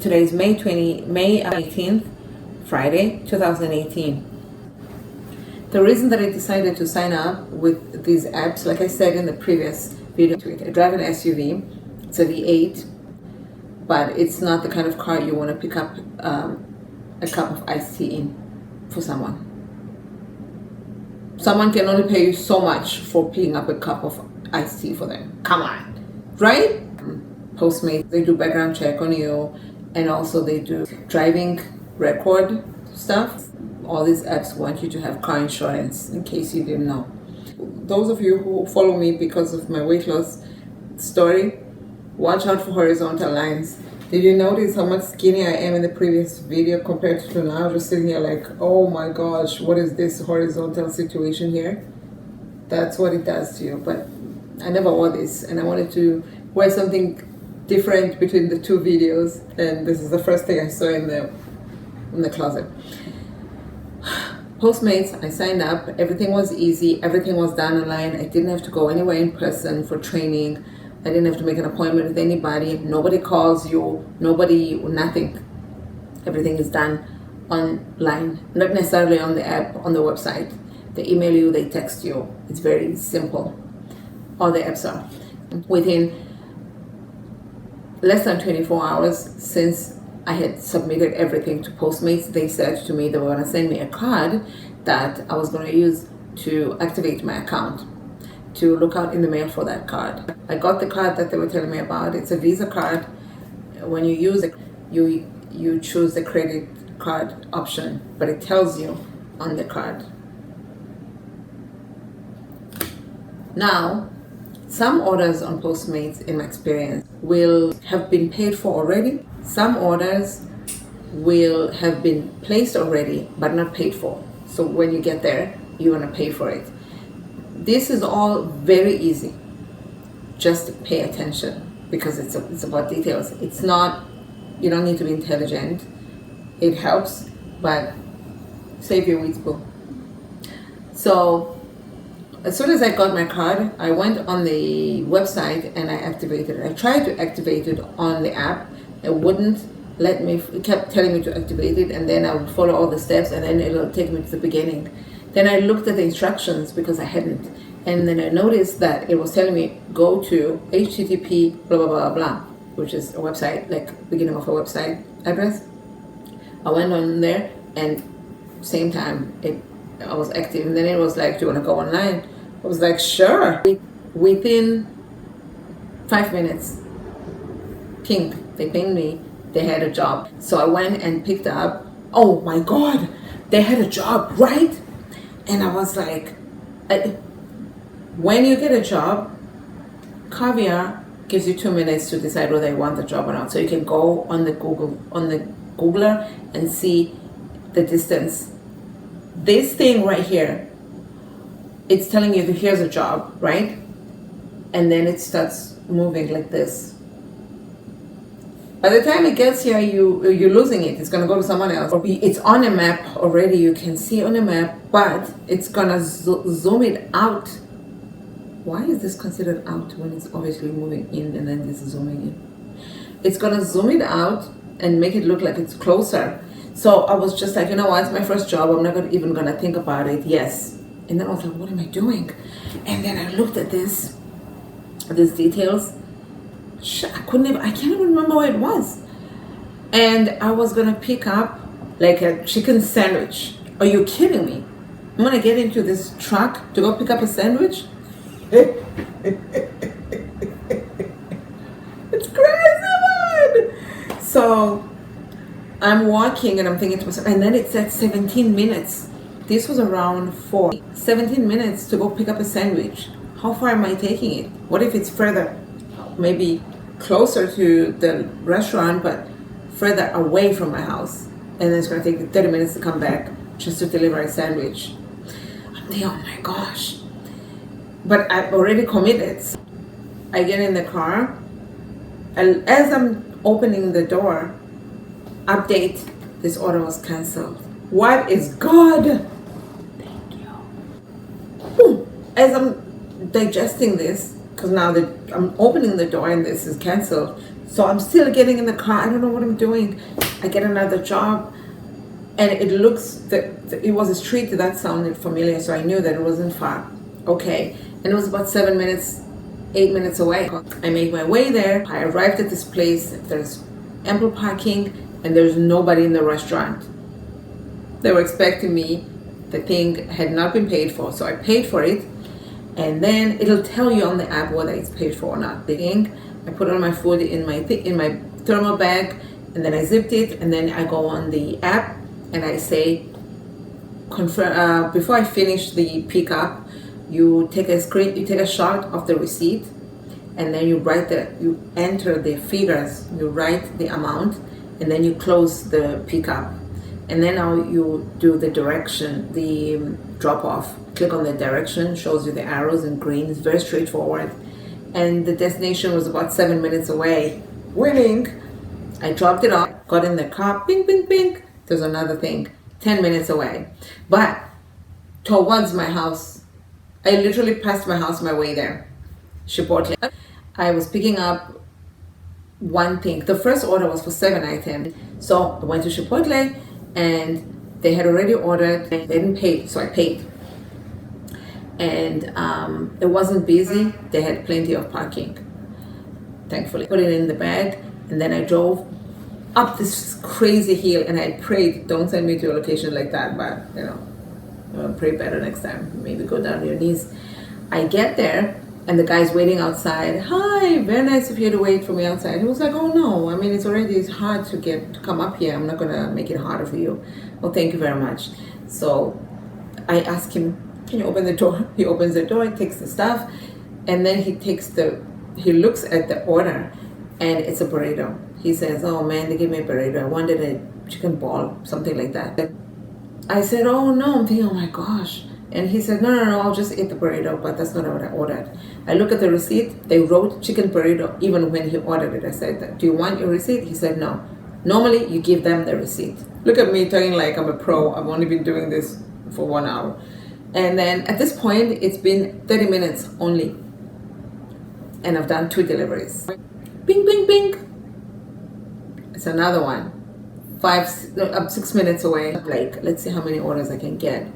Today is May 18th, Friday, 2018. The reason that I decided to sign up with these apps, like I said in the previous video, I drive an SUV. It's a V8, but it's not the kind of car you want to pick up a cup of iced tea in for someone. Someone can only pay you so much for picking up a cup of iced tea for them. Come on, right? Postmates, they do background check on you, and also they do driving record stuff. All these apps want you to have car insurance, in case you didn't know. Those of you who follow me because of my weight loss story, watch out for horizontal lines. Did you notice how much skinnier I am in the previous video compared to now? Just sitting here like, oh my gosh, what is this horizontal situation here? That's what it does to you. But I never wore this, and I wanted to wear something different between the two videos, and this is the first thing I saw in the closet. Postmates, I signed up. Everything was easy. Everything was done online. I didn't have to go anywhere in person for training. I didn't have to make an appointment with anybody. Nobody calls you. Nothing. Everything is done online, not necessarily on the app, on the website. They email you, they text you. It's very simple. All the apps are. Within less than 24 hours since I had submitted everything to Postmates, they said to me they were going to send me a card that I was going to use to activate my account, to look out in the mail for that card. I got the card that they were telling me about. It's a Visa card. When you use it, you choose the credit card option, but it tells you on the card. Now, some orders on Postmates, in my experience, will have been paid for already. Some orders will have been placed already, but not paid for. So when you get there, you're going to pay for it. This is all very easy. Just pay attention, because it's about details. It's not, you don't need to be intelligent. It helps, but save your wits, boo. So as soon as I got my card, I went on the website and I activated it. I tried to activate it on the app. It wouldn't let me. It kept telling me to activate it, and then I would follow all the steps, and then it'll take me to the beginning. Then I looked at the instructions because I hadn't, and then I noticed that it was telling me go to http blah blah blah blah, which is a website, like beginning of a website address. I went on there, and same time I was active, and then it was like, do you want to go online? I was like, sure. Within 5 minutes, they pinged me, they had a job. So I went and picked up, oh my God, they had a job, right? And I was like, when you get a job, Caviar gives you 2 minutes to decide whether you want the job or not. So you can go on the Googler and see the distance. This thing right here, it's telling you that here's a job, right? And then it starts moving like this. By the time it gets here, you're losing it. It's going to go to someone else. It's on a map already. You can see on a map, but it's going to zoom it out. Why is this considered out when it's obviously moving in and then this is zooming in? It's going to zoom it out and make it look like it's closer. So I was just like, you know what, it's my first job. I'm not even going to think about it. Yes. And then I was like, what am I doing? And then I looked at these details. I can't even remember what it was. And I was going to pick up like a chicken sandwich. Are you kidding me? I'm going to get into this truck to go pick up a sandwich? It's crazy, man. So I'm walking and I'm thinking to myself, and then it said 17 minutes. This was around 4. 17 minutes to go pick up a sandwich. How far am I taking it? What if it's further? Maybe closer to the restaurant, but further away from my house. And then it's going to take me 30 minutes to come back just to deliver a sandwich. I'm thinking, oh my gosh. But I've already committed. I get in the car, and as I'm opening the door, update, this order was canceled. What is God? Thank you. As I'm digesting this, because now that I'm opening the door and this is canceled, So I'm still getting in the car. I don't know what I'm doing. I get another job, and it looks that it was a street that sounded familiar, so I knew that it wasn't far. Okay, and it was about 7 minutes, 8 minutes away. I made my way there. I arrived at this place. There's ample parking, and there's nobody in the restaurant. They were expecting me. The thing had not been paid for, so I paid for it, and then it'll tell you on the app whether it's paid for or not. The thing, I put all my food in my thermal bag, and then I zipped it, and then I go on the app and I say, confirm. Before I finish the pickup, you take a shot of the receipt, and then you enter the figures, you write the amount, and then you close the pickup. And then now you do the direction, the drop off. Click on the direction, shows you the arrows in green. It's very straightforward. And the destination was about 7 minutes away. Winning! I dropped it off, got in the car, bing, bing, bing. There's another thing, 10 minutes away. But towards my house, I literally passed my house my way there. Chipotle. I was picking up one thing. The first order was for 7 items. So I went to Chipotle, and they had already ordered. They didn't pay, so I paid. And it wasn't busy. They had plenty of parking, thankfully. Put it in the bag, and then I drove up this crazy hill, and I prayed, don't send me to a location like that, but I'll pray better next time. Maybe go down to your knees. I get there, and the guy's waiting outside. Hi, very nice of you to wait for me outside. He was like, oh no, I mean, it's hard to come up here. I'm not gonna make it harder for you. Well, thank you very much. So I ask him, can you open the door? He opens the door, takes the stuff, and then he looks at the order, and it's a burrito. He says, oh man, they gave me a burrito. I wanted a chicken ball, something like that. I said, oh no, I'm thinking, oh my gosh. And he said, no, I'll just eat the burrito, but that's not what I ordered. I look at the receipt, they wrote chicken burrito even when he ordered it. I said, do you want your receipt? He said, no. Normally, you give them the receipt. Look at me talking like I'm a pro. I've only been doing this for 1 hour. And then at this point, it's been 30 minutes only. And I've done 2 deliveries. Bing, bing, bing. It's another one. 6 minutes away. Like, let's see how many orders I can get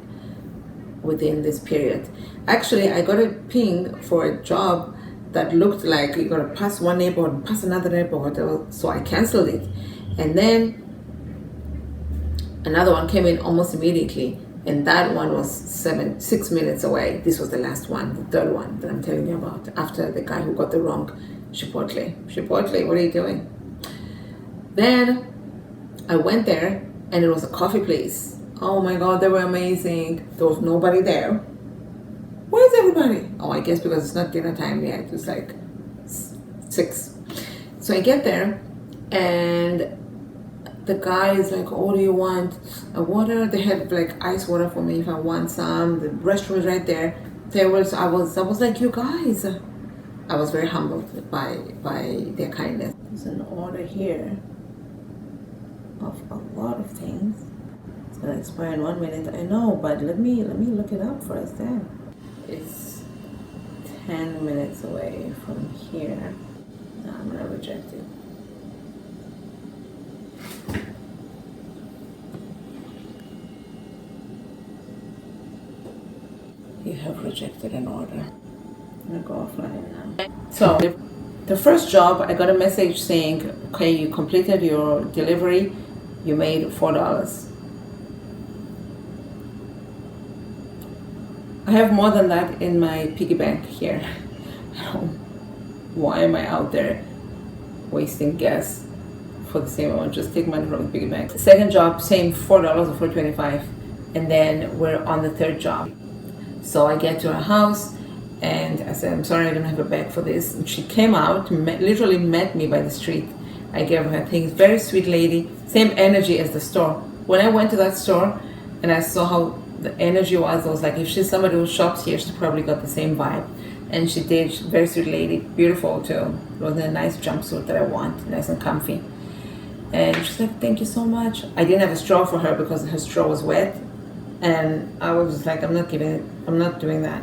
within this period. Actually, I got a ping for a job that looked like you're gonna pass one neighborhood and pass another neighborhood, so I canceled it. And then another one came in almost immediately, and that one was 6 minutes away. This was the last one, the third one that I'm telling you about, after the guy who got the wrong Chipotle. Chipotle, what are you doing? Then I went there, and it was a coffee place. Oh my God, they were amazing. There was nobody there. Where's everybody? Oh, I guess because it's not dinner time yet. It's like 6. So I get there, and the guy is like, oh, do you want a water? They had like ice water for me if I want some. The restroom is right there. I was like, you guys. I was very humbled by their kindness. There's an order here of a lot of things. It's gonna expire in 1 minute. I know, but let me look it up first then. It's 10 minutes away from here. No, I'm gonna reject it. You have rejected an order. I'm gonna go offline now. So the first job, I got a message saying, okay, you completed your delivery, you made $4. I have more than that in my piggy bank here. Why am I out there wasting gas for the same amount? Just take money from the piggy bank. Second job, same $4 or $4.25, and then we're on the third job. So I get to her house, and I said, I'm sorry, I don't have a bag for this. And she came out, literally met me by the street. I gave her things. Very sweet lady, same energy as the store. When I went to that store and I saw how the energy was, I was like, if she's somebody who shops here, she probably got the same vibe. And she did. She's a very sweet lady, beautiful too. It was in a nice jumpsuit that I want, nice and comfy. And she's like, thank you so much. I didn't have a straw for her because her straw was wet. And I was just like, I'm not doing that.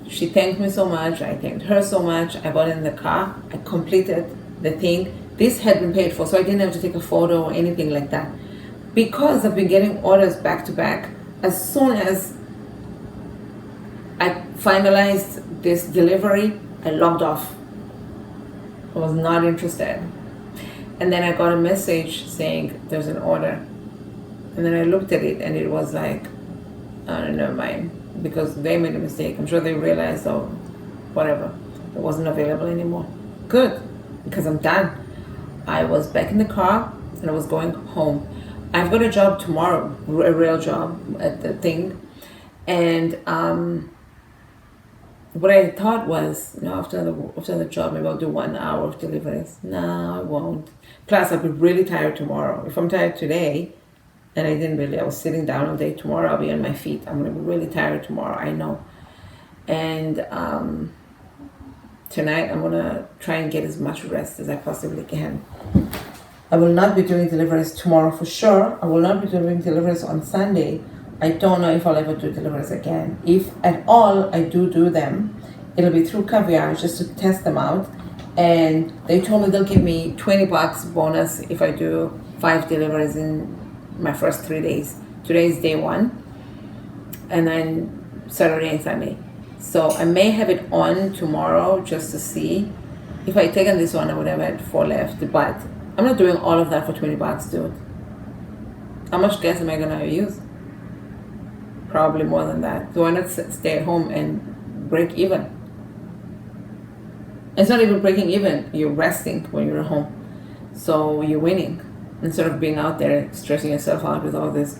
She thanked me so much. I thanked her so much. I got in the car. I completed the thing. This had been paid for, so I didn't have to take a photo or anything like that. Because I've been getting orders back to back, as soon as I finalized this delivery, I logged off. I was not interested. And then I got a message saying there's an order. And then I looked at it and it was like, oh, never mind, because they made a mistake. I'm sure they realized, oh, whatever, it wasn't available anymore. Good, because I'm done. I was back in the car and I was going home. I've got a job tomorrow, a real job at the thing. And what I thought was, after the job, maybe I'll do 1 hour of deliveries. No, I won't. Plus, I'll be really tired tomorrow. If I'm tired today, and I was sitting down all day, tomorrow I'll be on my feet. I'm going to be really tired tomorrow, I know. And tonight I'm going to try and get as much rest as I possibly can. I will not be doing deliveries tomorrow for sure. I will not be doing deliveries on Sunday. I don't know if I'll ever do deliveries again. If at all I do them, it'll be through Caviar just to test them out. And they told me they'll give me $20 bonus if I do 5 deliveries in my first 3 days. Today is day 1, and then Saturday and Sunday. So I may have it on tomorrow just to see. If I taken this one, I would have had 4 left, but I'm not doing all of that for $20, dude. How much gas am I gonna use? Probably more than that. So why not stay at home and break even? It's not even breaking even. You're resting when you're at home. So you're winning. Instead of being out there stressing yourself out with all this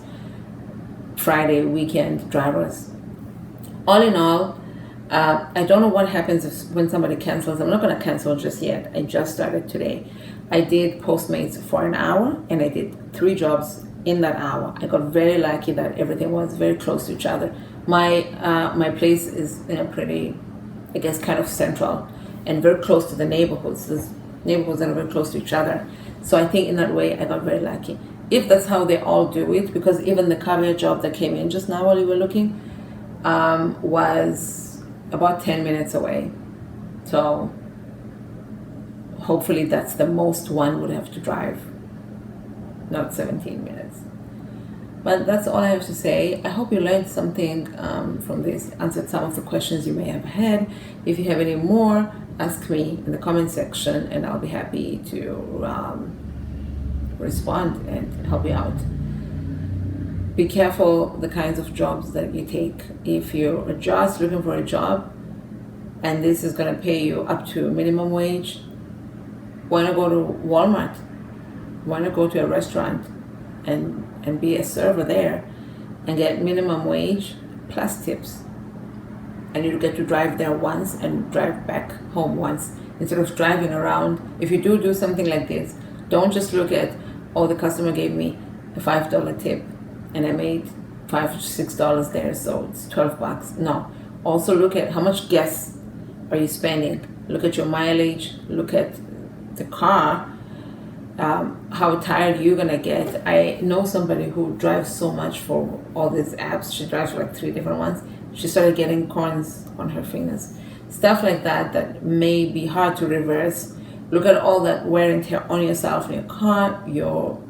Friday weekend drivers. All in all, I don't know what happens when somebody cancels. I'm not going to cancel just yet. I just started today. I did Postmates for an hour and I did 3 jobs in that hour. I got very lucky that everything was very close to each other. My place is in a pretty, I guess, kind of central and very close to the neighborhoods. There's neighborhoods that are very close to each other. So I think in that way I got very lucky. If that's how they all do it, because even the caviar job that came in just now while you were looking was about 10 minutes away. So hopefully that's the most one would have to drive, not 17 minutes. But that's all I have to say. I hope you learned something from this, answered some of the questions you may have had. If you have any more, ask me in the comment section and I'll be happy to respond and help you out. Be careful the kinds of jobs that you take. If you're just looking for a job and this is going to pay you up to minimum wage, why not go to Walmart? Why not go to a restaurant and be a server there and get minimum wage plus tips? And you get to drive there once and drive back home once instead of driving around. If you do something like this, don't just look at, oh, the customer gave me a $5 tip and I made $5 to $6 there, so it's $12. No. Also look at how much gas are you spending. Look at your mileage. Look at the car. How tired you're gonna get. I know somebody who drives so much for all these apps. She drives for like 3 different ones. She started getting corns on her fingers. Stuff like that may be hard to reverse. Look at all that wear and tear on yourself, in your car, your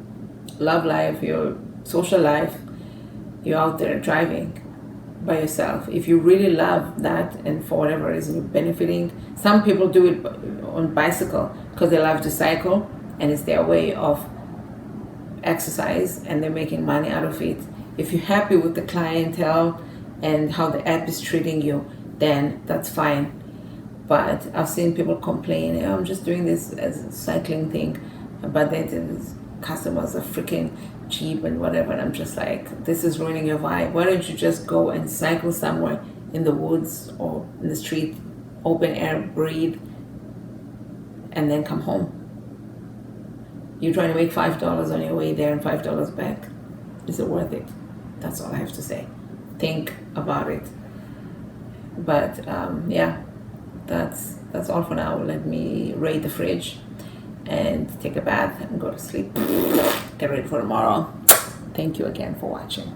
love life, your social life. You're out there driving by yourself. If you really love that and for whatever reason you're benefiting, some people do it on bicycle because they love to cycle and it's their way of exercise and they're making money out of it. If you're happy with the clientele and how the app is treating you, then that's fine. But I've seen people complain, I'm just doing this as a cycling thing, but then these customers are freaking cheap and whatever, and I'm just like, this is ruining your vibe. Why don't you just go and cycle somewhere in the woods or in the street, open air, breathe, and then come home? You're trying to make $5 on your way there and $5 back. Is it worth it? That's all I have to say. Think about it. But yeah, that's all for now. Let me raid the fridge and take a bath and go to sleep. Get ready for tomorrow. Thank you again for watching.